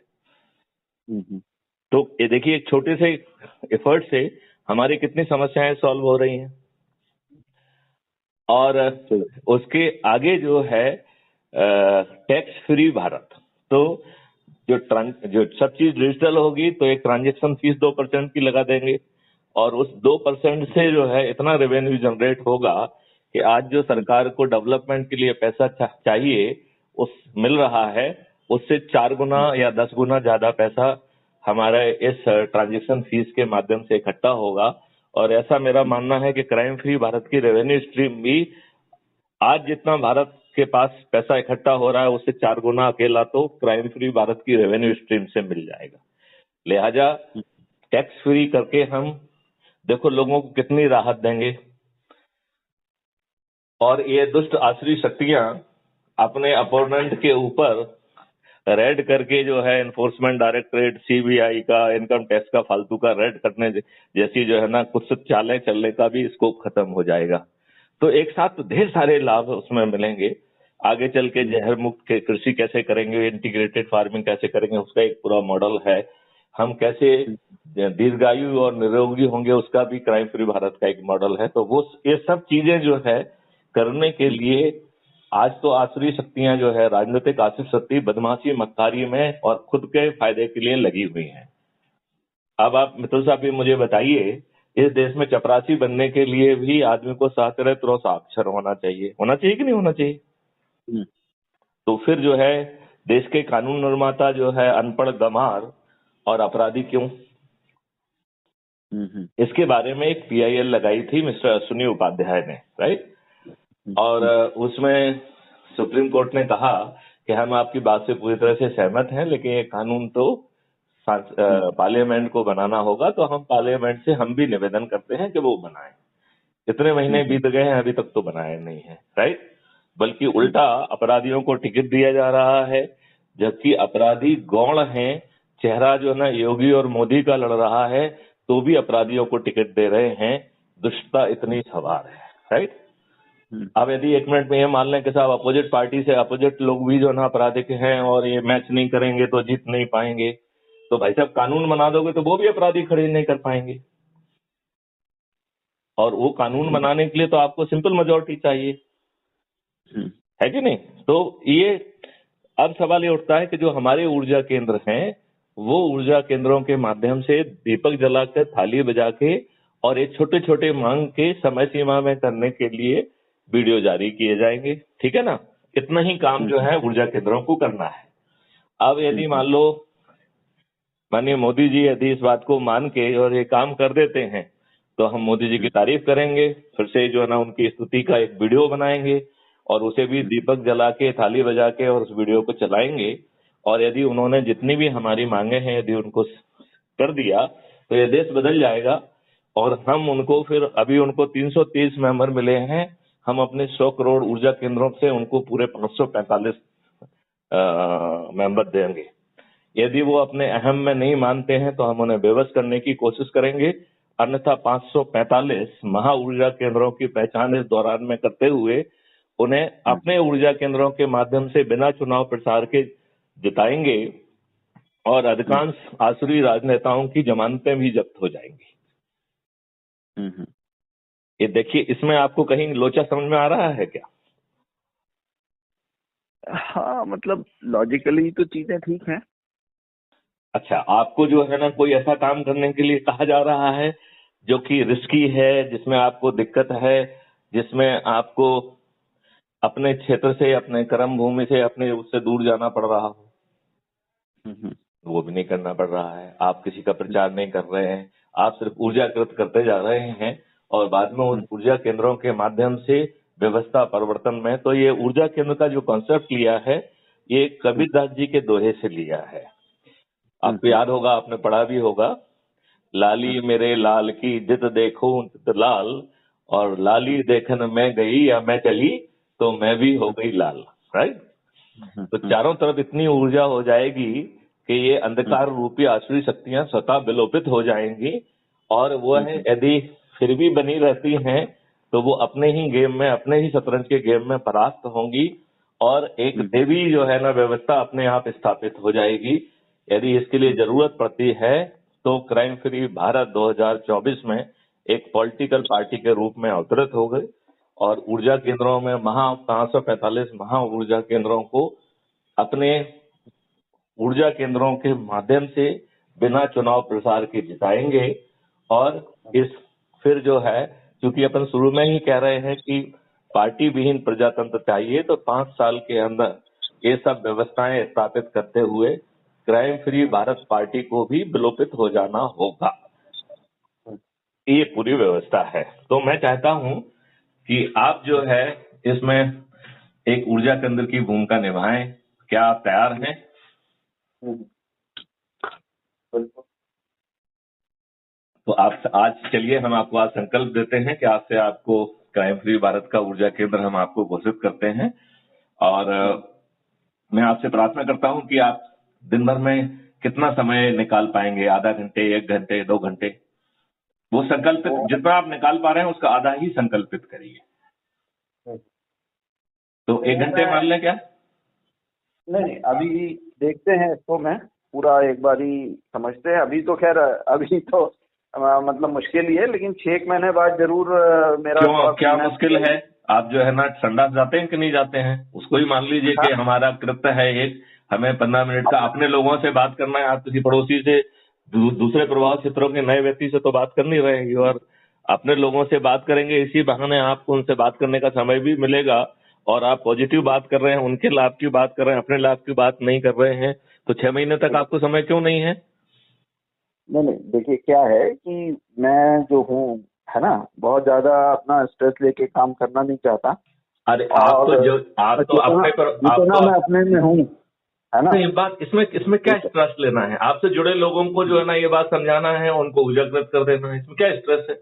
Speaker 1: तो ये देखिए एक छोटे से एफर्ट से हमारी कितनी समस्याएं सॉल्व हो रही हैं। और उसके आगे जो है टैक्स फ्री भारत, तो जो सब चीज डिजिटल होगी तो एक ट्रांजैक्शन फीस 2% की लगा देंगे और उस 2% से जो है इतना रेवेन्यू जनरेट होगा कि आज जो सरकार को डेवलपमेंट के लिए पैसा चाहिए उस मिल रहा है, उससे 4 गुना या 10 गुना ज्यादा पैसा हमारे इस ट्रांजैक्शन फीस के माध्यम से इकट्ठा होगा। और ऐसा मेरा मानना है कि क्राइम फ्री भारत की रेवेन्यू स्ट्रीम भी आज जितना भारत के पास पैसा इकट्ठा हो रहा है उससे 4 गुना अकेला तो क्राइम फ्री भारत की रेवेन्यू स्ट्रीम से मिल जाएगा। लिहाजा टैक्स फ्री करके हम देखो लोगों को कितनी राहत देंगे। और ये दुष्ट आसुरी शक्तियां अपने अपोनेंट के ऊपर रेड करके जो है एनफोर्समेंट डायरेक्टरेट, सीबीआई का, इनकम टैक्स का फालतू का रेड करने जैसी जो है ना कुछ चालें चलने का भी स्कोप खत्म हो जाएगा। तो एक साथ ढेर सारे लाभ उसमें मिलेंगे। आगे चल के जहर मुक्त कृषि कैसे करेंगे, इंटीग्रेटेड फार्मिंग कैसे करेंगे, उसका एक पूरा मॉडल है। हम कैसे दीर्घायु और निरोगी होंगे उसका भी क्राइम फ्री भारत का एक मॉडल है। तो वो ये सब चीजें जो है करने के लिए आज तो आसुरी शक्तियां जो है राजनीतिक आसुरी शक्ति बदमाशी मक्कारी में और खुद के फायदे के लिए लगी हुई हैं। अब आप मित्तल साहब मुझे बताइए, इस देश में चपरासी बनने के लिए भी आदमी को साक्षर साक्षर होना चाहिए कि नहीं होना चाहिए? तो फिर जो है देश के कानून निर्माता जो है अनपढ़, गंवार और अपराधी क्यों? इसके बारे में एक PIL लगाई थी मिस्टर अश्विनी उपाध्याय ने, राइट। और उसमें सुप्रीम कोर्ट ने कहा कि हम आपकी बात से पूरी तरह से सहमत हैं, लेकिन ये कानून तो पार्लियामेंट को बनाना होगा तो हम पार्लियामेंट से हम भी निवेदन करते हैं कि वो बनाएं। इतने महीने बीत गए हैं, अभी तक तो बनाए नहीं है, राइट। बल्कि उल्टा अपराधियों को टिकट दिया जा रहा है, जबकि अपराधी गौण हैं। चेहरा जो है ना योगी और मोदी का लड़ रहा है, तो भी अपराधियों को टिकट दे रहे हैं। दुष्टता इतनी सवार है, राइट। अब यदि 1 मिनट में ये मान लें कि साहब अपोजिट पार्टी से अपोजिट लोग भी जो है ना आपराधिक हैं और ये मैच नहीं करेंगे तो जीत नहीं पाएंगे, तो भाई साहब कानून बना दोगे तो वो भी अपराधी खड़े नहीं कर पाएंगे। और वो कानून बनाने के लिए तो आपको सिंपल मेजोरिटी चाहिए, है कि नहीं। तो ये अब सवाल ये उठता है कि जो हमारे ऊर्जा केंद्र हैं, वो ऊर्जा केंद्रों के माध्यम से दीपक जलाकर थाली बजा के और ये छोटे छोटे मांग के समय सीमा में करने के लिए वीडियो जारी किए जाएंगे, ठीक है ना। इतना ही काम जो है ऊर्जा केंद्रों को करना है। अब यदि मान लो माननीय मोदी जी यदि इस बात को मान के और ये काम कर देते हैं, तो हम मोदी जी की तारीफ करेंगे, फिर से जो है ना उनकी स्तुति का एक वीडियो बनाएंगे और उसे भी दीपक जला के थाली बजा के और उस वीडियो को चलाएंगे। और यदि उन्होंने जितनी भी हमारी मांगे हैं यदि उनको कर दिया तो ये देश बदल जाएगा। और हम उनको फिर अभी उनको 330 मेंबर मिले हैं, हम अपने 100 करोड़ ऊर्जा केंद्रों से उनको पूरे 545 मेंबर देंगे। यदि वो अपने अहम में नहीं मानते हैं तो हम उन्हें बेबस करने की कोशिश करेंगे, अन्यथा 545 महा ऊर्जा केंद्रों की पहचान इस दौरान में करते हुए उन्हें अपने ऊर्जा केंद्रों के माध्यम से बिना चुनाव प्रचार के जिताएंगे और अधिकांश आसुरी राजनेताओं की जमानतें भी जब्त हो जाएंगी। ये देखिए, इसमें आपको कहीं लोचा समझ में आ रहा है क्या?
Speaker 2: हाँ, मतलब लॉजिकली तो चीजें ठीक हैं।
Speaker 1: अच्छा, आपको जो है ना कोई ऐसा काम करने के लिए कहा जा रहा है जो कि रिस्की है, जिसमें आपको दिक्कत है, जिसमें आपको अपने क्षेत्र से, अपने कर्म भूमि से, अपने उससे दूर जाना पड़ रहा हो, वो भी नहीं करना पड़ रहा है। आप किसी का प्रचार नहीं कर रहे हैं, आप सिर्फ ऊर्जाकृत करते जा रहे हैं और बाद में उन ऊर्जा केंद्रों के माध्यम से व्यवस्था परिवर्तन में। तो ये ऊर्जा केंद्र का जो कॉन्सेप्ट लिया है, ये कबीरदास जी के दोहे से लिया है। आपको याद होगा, आपने पढ़ा भी होगा, लाली मेरे लाल की जित देखूं तित लाल, और लाली देखन मैं गई या मैं चली तो मैं भी हो गई लाल, राइट। तो चारों तरफ इतनी ऊर्जा हो जाएगी कि ये अंधकार रूपी आसुरी शक्तियां स्वतः विलोपित हो जाएंगी। और वो है यदि फिर भी बनी रहती हैं तो वो अपने ही गेम में, अपने ही शतरंज के गेम में परास्त होंगी और एक देवी जो है ना व्यवस्था अपने आप स्थापित हो जाएगी। यदि इसके लिए जरूरत पड़ती है तो क्राइम फ्री भारत 2024 में एक पॉलिटिकल पार्टी के रूप में अवतरित हो गए और ऊर्जा केंद्रों में 545 महा ऊर्जा केंद्रों को अपने ऊर्जा केंद्रों के माध्यम से बिना चुनाव प्रसार के जिताएंगे। और इस फिर जो है, क्योंकि अपन शुरू में ही कह रहे हैं कि पार्टी विहीन प्रजातंत्र चाहिए, तो 5 साल के अंदर ये सब व्यवस्थाएं स्थापित करते हुए क्राइम फ्री भारत पार्टी को भी विलोपित हो जाना होगा। ये पूरी व्यवस्था है। तो मैं चाहता हूं कि आप जो है इसमें एक ऊर्जा केंद्र की भूमिका निभाएं। क्या आप तैयार हैं? तो आप आज चलिए, हम आपको आज संकल्प देते हैं कि आज से आपको क्राइम फ्री भारत का ऊर्जा केंद्र हम आपको घोषित करते हैं। और मैं आपसे प्रार्थना करता हूं कि आप दिन भर में कितना समय निकाल पाएंगे, आधा घंटे, 1 घंटे, 2 घंटे, वो संकल्पित जितना आप निकाल पा रहे हैं उसका आधा ही संकल्पित करिए। तो 1 घंटे मान लें क्या?
Speaker 2: नहीं, अभी देखते हैं इसको, मैं पूरा एक बार ही समझते हैं। अभी तो खैर अभी तो मतलब मुश्किल ही है, लेकिन 6 महीने बाद जरूर मेरा
Speaker 1: क्या मुश्किल है? आप जो है ना संडास जाते हैं कि नहीं जाते हैं, उसको ही मान लीजिए कि हमारा कृत्य है एक, हमें 15 मिनट का अपने लोगों से बात करना है। आप किसी पड़ोसी से, दूसरे प्रभाव क्षेत्रों के नए व्यक्ति से तो बात करनी रहेगी और अपने लोगों से बात करेंगे। इसी बहाने आपको उनसे बात करने का समय भी मिलेगा और आप पॉजिटिव बात कर रहे हैं, उनके लाभ की बात कर रहे हैं, अपने लाभ की बात नहीं कर रहे हैं। तो 6 महीने तक आपको समय क्यों नहीं है?
Speaker 2: नहीं, देखिए क्या है कि मैं जो हूँ है ना, बहुत ज्यादा अपना स्ट्रेस लेके काम करना नहीं चाहता।
Speaker 1: अरे आप तो अपने पर
Speaker 2: मैं अपने में हूँ, है ना।
Speaker 1: नहीं, बात इसमें इसमें क्या स्ट्रेस लेना है? आपसे जुड़े लोगों को जो है ना ये बात समझाना है, उनको उजागर कर देना है, इसमें क्या स्ट्रेस है?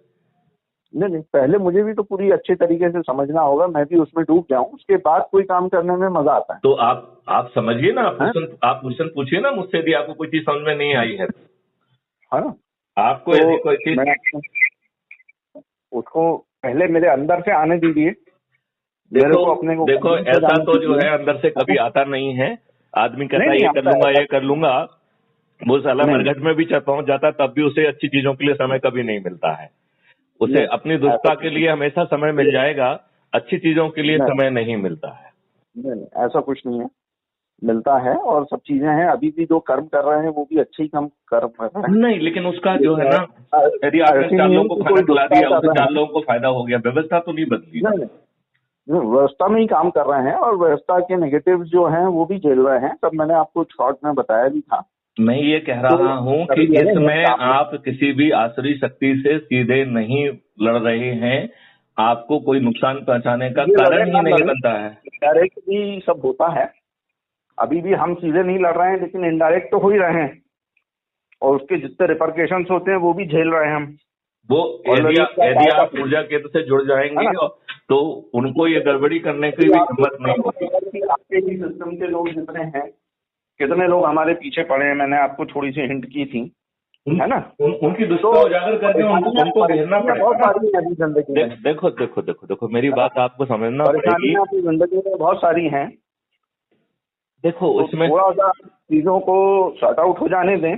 Speaker 2: नहीं नहीं, पहले मुझे भी तो पूरी अच्छे तरीके से समझना होगा, मैं भी उसमें डूब जाऊं, उसके बाद कोई काम करने में मजा आता है।
Speaker 1: तो आप समझिए ना,
Speaker 2: हैं?
Speaker 1: आप क्वेश्चन पूछिए ना मुझसे, यदि आपको कोई चीज समझ में नहीं आई है
Speaker 2: है ना।
Speaker 1: आपको,
Speaker 2: तो
Speaker 1: यदि कोई चीज
Speaker 2: मैं उसको पहले मेरे अंदर से आने दीजिए, मेरे को अपने को
Speaker 1: देखो
Speaker 2: convince हो
Speaker 1: ऐसा
Speaker 2: जाने
Speaker 1: तो जो
Speaker 2: दीजिए।
Speaker 1: है अंदर से कभी आता नहीं है। आदमी कहता
Speaker 2: नहीं
Speaker 1: है
Speaker 2: नहीं
Speaker 1: ये कर
Speaker 2: आता
Speaker 1: लूंगा,
Speaker 2: है।
Speaker 1: ये कर लूंगा, वो साला
Speaker 2: नहीं
Speaker 1: मरघट में भी पहुंच जाता है, तब भी उसे अच्छी चीजों के लिए समय कभी नहीं मिलता है। उसे
Speaker 2: नहीं,
Speaker 1: अपनी
Speaker 2: ऐसा
Speaker 1: दुष्टता
Speaker 2: कुछ
Speaker 1: के
Speaker 2: नहीं।
Speaker 1: लिए हमेशा समय मिल जाएगा, अच्छी चीजों के लिए
Speaker 2: नहीं
Speaker 1: समय नहीं मिलता है।
Speaker 2: नहीं, ऐसा कुछ नहीं है, मिलता है और सब चीजें हैं। अभी भी जो कर्म कर रहे हैं वो भी अच्छे ही कर्म कर रहे हैं।
Speaker 1: नहीं, लेकिन उसका जो है ना, यदि आपने
Speaker 2: ऐसे
Speaker 1: 4
Speaker 2: नहीं है
Speaker 1: लोगों
Speaker 2: कि
Speaker 1: को खाना
Speaker 2: कोई
Speaker 1: खिला
Speaker 2: दुष्टा
Speaker 1: दिया,
Speaker 2: कर
Speaker 1: उससे
Speaker 2: रहे
Speaker 1: 4
Speaker 2: हैं।
Speaker 1: लोगों को फायदा हो गया, व्यवस्था तो नहीं बदली ना।
Speaker 2: नहीं नहीं, व्यवस्था में ही काम कर रहे हैं और व्यवस्था के नेगेटिव जो हैं वो भी झेल रहे हैं। तब मैंने आपको शॉर्ट में बताया भी था।
Speaker 1: मैं ये कह
Speaker 2: तो
Speaker 1: रहा हूं कि
Speaker 2: कभी लगे हैं
Speaker 1: इसमें
Speaker 2: काम में।
Speaker 1: आप किसी भी आसुरी शक्ति से सीधे नहीं लड़ रहे हैं, आपको कोई नुकसान पहुंचाने का
Speaker 2: ये लड़े
Speaker 1: कारण
Speaker 2: ना
Speaker 1: ही नहीं
Speaker 2: लड़े,
Speaker 1: बनता है।
Speaker 2: डायरेक्ट भी सब होता है। अभी भी हम सीधे नहीं लड़ रहे हैं, लेकिन इनडायरेक्ट तो हो ही रहे हैं, और उसके जितने रिपरकेशंस होते हैं वो भी झेल रहे हैं हम।
Speaker 1: वो
Speaker 2: ऑलरेडी
Speaker 1: यदि आप ऊर्जा केंद्र से जुड़
Speaker 2: है
Speaker 1: जाएंगे
Speaker 2: ना।
Speaker 1: तो उनको ये गड़बड़ी करने की
Speaker 2: अभी
Speaker 1: भी
Speaker 2: आपको
Speaker 1: हिम्मत नहीं होगी।
Speaker 2: कि आपके ही सिस्टम के लोग जितने हैं, कितने लोग हमारे पीछे पड़े हैं, मैंने आपको थोड़ी सी हिंट की थी, है ना।
Speaker 1: उनकी
Speaker 2: तो
Speaker 1: दुष्टता उजागर करके उनको घेरना
Speaker 2: परेशानियां
Speaker 1: पड़ेगा
Speaker 2: बहुत
Speaker 1: ना।
Speaker 2: सारी हैं अभी जिंदगी में।
Speaker 1: देखो देखो देखो देखो, मेरी बात आपको समझना पड़ेगी।
Speaker 2: परेशानियां अपनी जिंदगी में बहुत सारी हैं।
Speaker 1: देखो
Speaker 2: तो
Speaker 1: उसमें
Speaker 2: थोड़ा सा चीजों को सॉर्ट आउट हो जाने दें,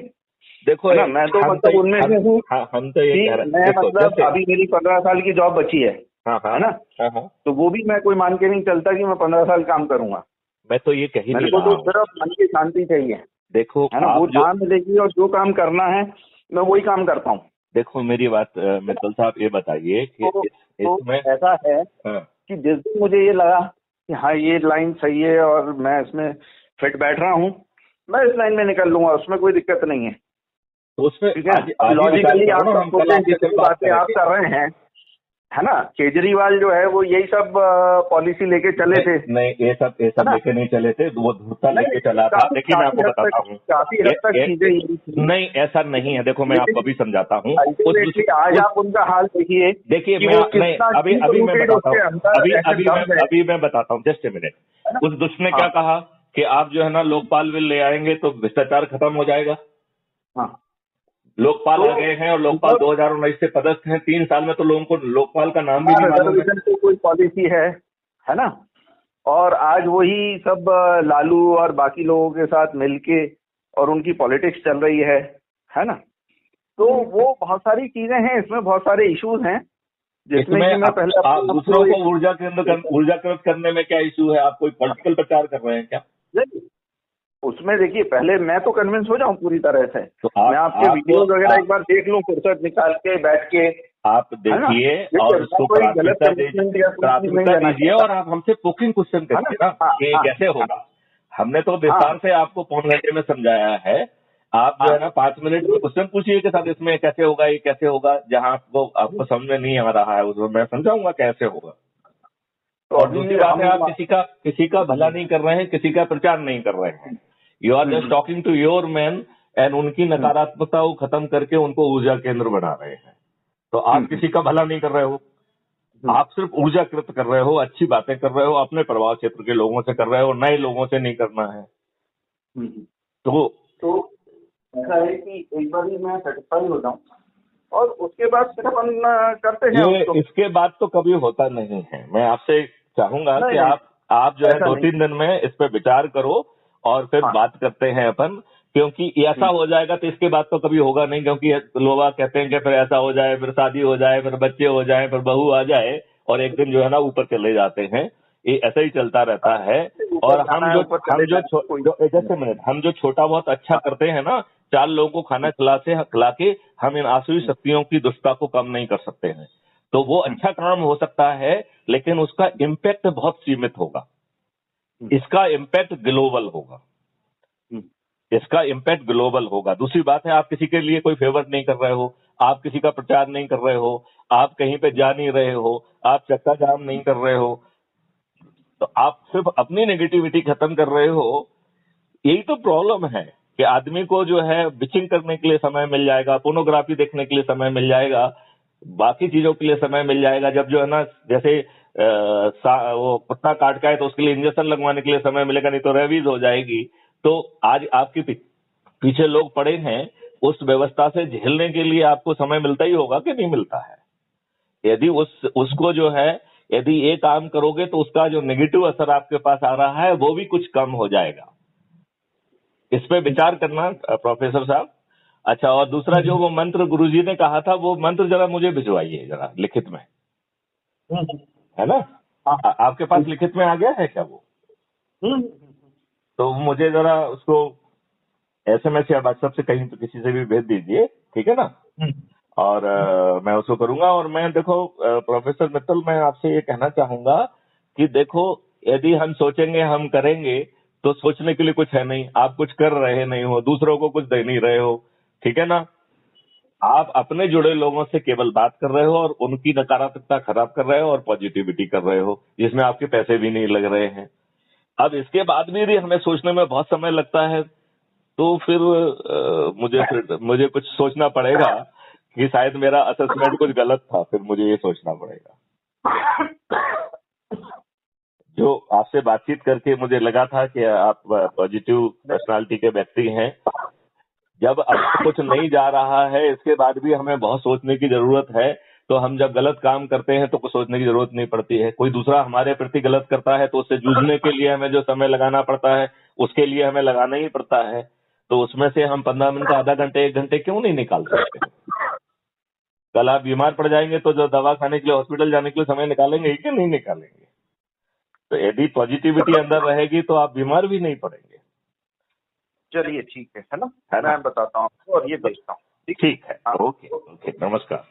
Speaker 1: देखो
Speaker 2: है ना। मैं तो मतलब उनमें से हूँ
Speaker 1: हम तो ये
Speaker 2: कि
Speaker 1: कह रहे
Speaker 2: मैं
Speaker 1: देखो
Speaker 2: मतलब
Speaker 1: जैसे,
Speaker 2: अभी मेरी 15 साल की जॉब बची है
Speaker 1: हाँ हाँ
Speaker 2: है ना।
Speaker 1: हाँ हाँ,
Speaker 2: तो वो भी मैं कोई मान के नहीं चलता कि मैं 15 साल काम करूंगा।
Speaker 1: मैं तो ये कह ही
Speaker 2: मेरे
Speaker 1: नहीं
Speaker 2: को
Speaker 1: रहा
Speaker 2: तो
Speaker 1: हूँ।
Speaker 2: सिर्फ मन की शांति चाहिए,
Speaker 1: देखो
Speaker 2: है ना। वो
Speaker 1: आप जो,
Speaker 2: जहाँ मिलेगी और जो काम करना है मैं वही काम करता हूँ।
Speaker 1: देखो मेरी बात मित्तल साहब ये बताइए कि
Speaker 2: तो
Speaker 1: इसमें,
Speaker 2: ऐसा है
Speaker 1: हाँ,
Speaker 2: कि जिस दिन मुझे ये लगा कि हाँ ये लाइन सही है और मैं इसमें फिट बैठ रहा हूँ, मैं इस लाइन में निकल लूंगा, उसमें कोई दिक्कत नहीं है।
Speaker 1: तो उसमें
Speaker 2: ठीक है।
Speaker 1: आज
Speaker 2: अब
Speaker 1: आज ही विचार
Speaker 2: लॉजिकली
Speaker 1: करो
Speaker 2: आप
Speaker 1: ना,
Speaker 2: सब
Speaker 1: हम कल
Speaker 2: सोचें
Speaker 1: आपसे फिर
Speaker 2: जितनी
Speaker 1: बात
Speaker 2: बातें आप
Speaker 1: करेंगे।
Speaker 2: कर रहे हैं, है ना। केजरीवाल जो है वो यही सब पॉलिसी लेके चले थे।
Speaker 1: नहीं, ये सब
Speaker 2: ना?
Speaker 1: लेके नहीं चले थे, वो धूर्ता
Speaker 2: नहीं,
Speaker 1: लेके चला था।
Speaker 2: काफी
Speaker 1: देखिए मैं आपको
Speaker 2: काफी हद
Speaker 1: बताता
Speaker 2: तक
Speaker 1: हूँ,
Speaker 2: काफी हद तक चीजें यही थी।
Speaker 1: नहीं ऐसा नहीं है। देखो मैं
Speaker 2: लेकिन
Speaker 1: आपको अभी समझाता हूँ।
Speaker 2: अल्टीमेटली आज आप उनका हाल देखिए
Speaker 1: देखिए
Speaker 2: कि
Speaker 1: मैं
Speaker 2: वो
Speaker 1: नहीं,
Speaker 2: कितना
Speaker 1: अभी
Speaker 2: deep
Speaker 1: अभी मैं
Speaker 2: rooted
Speaker 1: बताता हूँ,
Speaker 2: उसके अंदर ऐसे दर्द है,
Speaker 1: अभी मैं बताता हूँ, जस्ट ए मिनट।
Speaker 2: है ना।
Speaker 1: उस दुष्ट ने
Speaker 2: हाँ
Speaker 1: क्या कहा कि आप जो है ना लोकपाल बिल ले आएंगे तो भ्रष्टाचार खत्म हो जाएगा।
Speaker 2: हाँ।
Speaker 1: लोकपाल
Speaker 2: तो
Speaker 1: आ गए हैं और लोकपाल 2019 से पदस्थ हैं, 3 साल में तो लोगों को लोकपाल का नाम भी नहीं मालूम है।
Speaker 2: रिजर्वेशन की कोई पॉलिसी है ना। और आज वही सब लालू और बाकी लोगों के साथ मिलके और उनकी पॉलिटिक्स चल रही है ना। तो वो बहुत सारी चीजें हैं, इसमें बहुत सारे इश्यूज हैं जिसमें
Speaker 1: इसमें
Speaker 2: कि मैं पहले
Speaker 1: आप
Speaker 2: आपको
Speaker 1: दूसरों को ऊर्जाकृत करने में क्या इशू है? आप कोई पॉलिटिकल प्रचार कर रहे हैं क्या?
Speaker 2: नहीं, उसमें देखिए पहले मैं तो कन्विंस हो जाऊं पूरी तरह से।
Speaker 1: तो
Speaker 2: मैं आपके वीडियोस वगैरह एक बार देख लूं फुर्सत निकाल के बैठ के,
Speaker 1: आप देखिए और उसको
Speaker 2: कोई गलत कमिटमेंट या कोई चीज नहीं
Speaker 1: प्राथमिकता
Speaker 2: लेना
Speaker 1: दीजिए
Speaker 2: चाहता,
Speaker 1: और आप हमसे पोकिंग क्वेश्चन
Speaker 2: है ना।
Speaker 1: करिए ना कि ये कैसे होगा। हमने तो विस्तार से आपको 1.5 घंटे में समझाया है। आप जो है ना 5 मिनट में क्वेश्चन पूछिए के साथ, इसमें कैसे होगा, ये कैसे होगा, जहां आपको समझ में नहीं आ रहा है उसमें मैं समझाऊंगा कैसे होगा।
Speaker 2: तो
Speaker 1: और
Speaker 2: अभी
Speaker 1: दूसरी बात है,
Speaker 2: हम
Speaker 1: आप किसी का भला नहीं कर रहे हैं, किसी का प्रचार नहीं कर रहे हैं। You are just talking to your man and उनकी नकारात्मकता को खत्म करके उनको ऊर्जा केंद्र बना रहे हैं। तो आप किसी का भला नहीं कर रहे हो, आप सिर्फ ऊर्जाकृत कर रहे हो, अच्छी बातें कर रहे हो, अपने प्रभाव क्षेत्र के लोगों से कर रहे हो, नए लोगों से नहीं करना है।
Speaker 2: तो ऐसा है कि एक बार ही मैं सेटिस्फाई हो जाऊं और उसके बाद फिर अपन करते हैं उसको।
Speaker 1: इसके बाद तो कभी होता नहीं है। मैं आपसे चाहूंगा कि आप जो है 2-3 दिन में इस पे विचार करो और फिर बात करते हैं अपन, क्योंकि ऐसा हो जाएगा तो इसके बाद तो कभी होगा नहीं। क्योंकि लोग कहते हैं कि फिर ऐसा हो जाए, फिर शादी हो जाए, फिर बच्चे हो जाए, फिर बहू आ जाए और एक दिन जो है ना ऊपर चले जाते हैं। ये ऐसा ही चलता रहता है। और हम जो छोटा बहुत अच्छा करते हैं ना, 4 लोगों को खाना खिला के हम इन आसुरी शक्तियों की दुष्टता को कम नहीं कर सकते हैं। तो वो अच्छा काम हो सकता है, लेकिन उसका इम्पैक्ट बहुत सीमित होगा। इसका इम्पैक्ट ग्लोबल होगा, इसका इम्पैक्ट ग्लोबल होगा। दूसरी बात है, आप किसी के लिए कोई फेवर नहीं कर रहे हो, आप किसी का प्रचार नहीं कर रहे हो, आप कहीं पे जा नहीं रहे हो, आप चक्का जाम नहीं कर रहे हो, तो आप सिर्फ अपनी नेगेटिविटी खत्म कर रहे हो। यही तो प्रॉब्लम है कि आदमी को जो है बिचिंग करने के लिए समय मिल जाएगा, पोर्नोग्राफी देखने के लिए समय मिल जाएगा, बाकी चीजों के लिए समय मिल जाएगा। जब जो है ना, जैसे वो कुत्ता काट का है तो उसके लिए इंजेक्शन लगवाने के लिए समय मिलेगा, नहीं तो रेबीज हो जाएगी। तो आज आपके पीछे लोग पड़े हैं, उस व्यवस्था से झेलने के लिए आपको समय मिलता ही होगा कि नहीं मिलता है। यदि उसको जो है, यदि ये काम करोगे तो उसका जो नेगेटिव असर आपके पास आ रहा है वो भी कुछ कम हो जाएगा। इस पे विचार करना प्रोफेसर साहब। अच्छा, और दूसरा जो वो मंत्र गुरुजी ने कहा था, वो मंत्र जरा मुझे भिजवाइए जरा लिखित में, है ना? आपके पास लिखित में आ गया है क्या वो? तो मुझे जरा उसको SMS या व्हाट्सएप से कहीं तो किसी से भी भेज दीजिए, ठीक है ना? और मैं उसको करूंगा। और मैं देखो प्रोफेसर मित्तल, मैं आपसे ये कहना चाहूंगा कि देखो, यदि हम सोचेंगे हम करेंगे तो सोचने के लिए कुछ है नहीं। आप कुछ कर रहे नहीं हो, दूसरों को कुछ दे नहीं रहे हो, ठीक है ना? आप अपने जुड़े लोगों से केवल बात कर रहे हो और उनकी नकारात्मकता खराब कर रहे हो और पॉजिटिविटी कर रहे हो, जिसमें आपके पैसे भी नहीं लग रहे हैं। अब इसके बाद भी हमें सोचने में बहुत समय लगता है, तो फिर मुझे कुछ सोचना पड़ेगा कि शायद मेरा असेसमेंट कुछ गलत था। फिर मुझे ये सोचना पड़ेगा। जो आपसे बातचीत करके मुझे लगा था कि आप पॉजिटिव पर्सनालिटी के व्यक्ति हैं। जब अब कुछ नहीं जा रहा है, इसके बाद भी हमें बहुत सोचने की जरूरत है। तो हम जब गलत काम करते हैं तो कुछ सोचने की जरूरत नहीं पड़ती है। कोई दूसरा हमारे प्रति गलत करता है तो उससे जूझने के लिए हमें जो समय लगाना पड़ता है, उसके लिए हमें लगाना ही पड़ता है। तो उसमें से हम 15 मिनट, आधा घंटे, 1 घंटे क्यों नहीं निकाल सकते? कल आप बीमार पड़ जाएंगे तो जो दवा खाने के लिए, हॉस्पिटल जाने के लिए समय निकालेंगे कि नहीं निकालेंगे? तो यदि पॉजिटिविटी अंदर रहेगी तो आप बीमार भी नहीं पड़ेंगे।
Speaker 2: चलिए ठीक है ना? मैं बताता हूँ आपको और ये भेजता हूँ।
Speaker 1: ठीक है, ओके, नमस्कार।